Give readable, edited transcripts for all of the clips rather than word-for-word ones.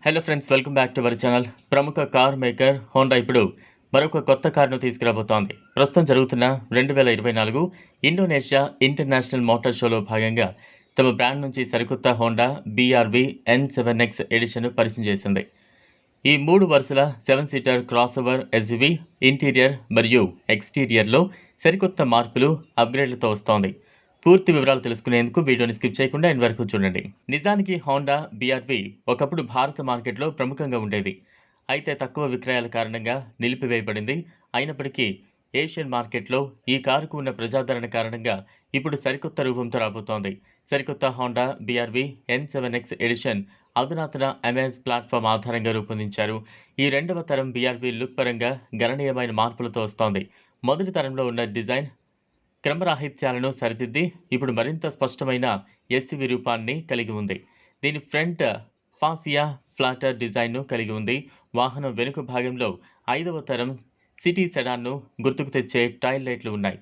Hello friends, welcome back to our channel. ప్రముఖ car maker Honda ఇప్పుడు మరొక కొత్త కారును తీసుకురాబోతోంది. ప్రస్తుతం జరుగుతున్న 2024 ఇండోనేషియా ఇంటర్నేషనల్ మోటార్ షోలో భాగంగా తమ బ్రాండ్ నుంచి సరికొత్త హోండా BRV N7X ఎడిషన్ను పరిచయం చేసింది. ఈ 3 వరుసల 7 seater cross over SUV interior మరియు ఎక్స్టీరియర్లో సరికొత్త మార్పులు, అప్గ్రేడ్లతో వస్తోంది. పూర్తి వివరాలు తెలుసుకునేందుకు వీడియోని స్కిప్ చేయకుండా ఎండ్ వరకు చూడండి. నిజానికి హోండా BRV ఒకప్పుడు భారత మార్కెట్లో ప్రముఖంగా ఉండేది. అయితే తక్కువ విక్రయాల కారణంగా నిలిపివేయబడింది. అయినప్పటికీ ఏషియన్ మార్కెట్లో ఈ కారుకు ఉన్న ప్రజాదరణ కారణంగా ఇప్పుడు సరికొత్త రూపంతో రాబోతోంది. సరికొత్త హోండా BRV N7X ఎడిషన్ అధునాతన అమేజ్ ప్లాట్ఫామ్ ఆధారంగా రూపొందించారు. ఈ రెండవ తరం BRV లుక్ పరంగా గణనీయమైన మార్పులతో వస్తోంది. మొదటి తరంలో ఉన్న డిజైన్ క్రమరాహిత్యాలను సరిదిద్ది ఇప్పుడు మరింత స్పష్టమైన SUV రూపాన్ని కలిగి ఉంది. దీని ఫ్రంట్ ఫాసియా ఫ్లాటర్ డిజైన్ను కలిగి ఉంది. వాహనం వెనుక భాగంలో 5వ తరం సిటీ సెడాన్ను గుర్తుకు తెచ్చే టైల్ లైట్లు ఉన్నాయి.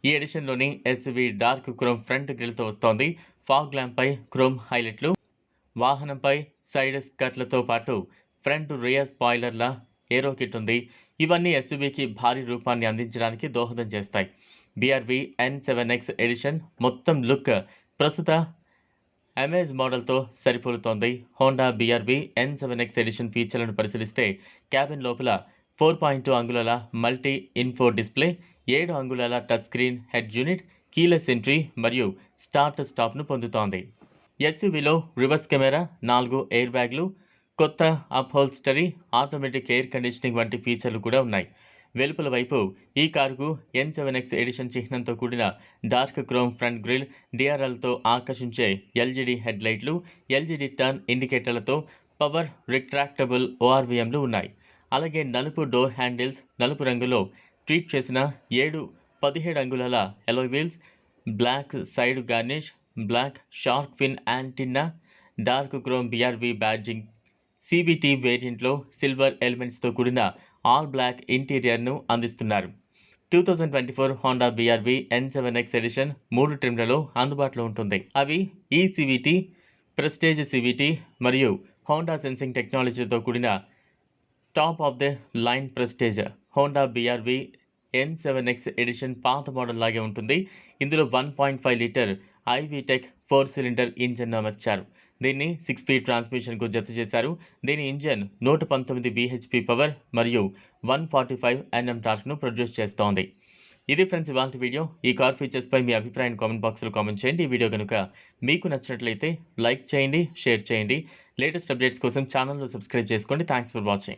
ఈ ఎడిషన్లోని SUV డార్క్ క్రోమ్ ఫ్రంట్ గ్రిల్తో వస్తోంది. ఫాగ్ ల్యాంప్పై క్రోమ్ హైలైట్లు, వాహనంపై సైడ్ స్కర్ట్లతో పాటు ఫ్రంట్ రియర్ స్పాయిలర్ల ఏరో కిట్ ఉంది. ఇవన్నీ SUVకి భారీ రూపాన్ని అందించడానికి దోహదం చేస్తాయి. BRV N7X ఎడిషన్ మొత్తం లుక్ ప్రస్తుత అమేజ్ మోడల్తో సరిపోలుతోంది. హోండా BRV N7X ఎడిషన్ ఫీచర్లను పరిశీలిస్తే క్యాబిన్ లోపల 4.2 అంగుళాల మల్టీ ఇన్ఫో డిస్ప్లే, 7 అంగుళాల touch screen head unit, keyless entry మరియు స్టార్ట్ స్టాప్ను పొందుతోంది. SUVలో రివర్స్ కెమెరా, 4 ఎయిర్ బ్యాగ్లు, కొత్త అప్హోల్స్టరీ, ఆటోమేటిక్ ఎయిర్ కండిషనింగ్ వంటి ఫీచర్లు కూడా ఉన్నాయి. వెలుపల వైపు ఈ కారుకు N7X ఎడిషన్ చిహ్నంతో కూడిన డార్క్ క్రోమ్ ఫ్రంట్ గ్రిల్, DRLతో ఆకర్షించే LGD హెడ్ లైట్లు, LGD టర్న్ ఇండికేటర్లతో పవర్ రిట్రాక్టబుల్ ORVMలు ఉన్నాయి. అలాగే నలుపు డోర్ హ్యాండిల్స్, నలుపు రంగులో ట్రీట్ చేసిన 17 అంగుళాల alloy wheels, black side garnish, black shark fin antenna, dark chrome BRV బ్యాడ్జింగ్, CVT వేరియంట్లో సిల్వర్ ఎలిమెంట్స్తో కూడిన ఆల్ బ్లాక్ ఇంటీరియర్ను అందిస్తున్నారు. 2024 హోండా BRV N7X ఎడిషన్ 3 ట్రిమ్లలో అందుబాటులో ఉంటుంది. అవి CVT, ప్రెస్టేజ్ CVT మరియు హోండా సెన్సింగ్ టెక్నాలజీతో కూడిన top of the line prestige. Honda BRV N7X edition పాత మోడల్ లాగే ఉంటుంది. ఇందులో 1.5 లీటర్ iVTEC 4 సిలిండర్ ఇంజన్ను అమర్చారు. దీన్ని 6 స్పీడ్ ట్రాన్స్మిషన్కు జత చేశారు. దీని ఇంజన్ 119 bhp పవర్ మరియు 145 Nm టార్క్ను ప్రొడ్యూస్ చేస్తోంది. ఇది ఫ్రెండ్స్ ఇవాల్టి వీడియో. ఈ కార్ ఫీచర్స్పై మీ అభిప్రాయాన్ని కామెంట్ బాక్స్లో కామెంట్ చేయండి. ఈ వీడియో కనుక మీకు నచ్చినట్లయితే లైక్ చేయండి, షేర్ చేయండి. లేటెస్ట్ అప్డేట్స్ కోసం ఛానల్ను సబ్స్క్రైబ్ చేసుకోండి. Thanks for watching.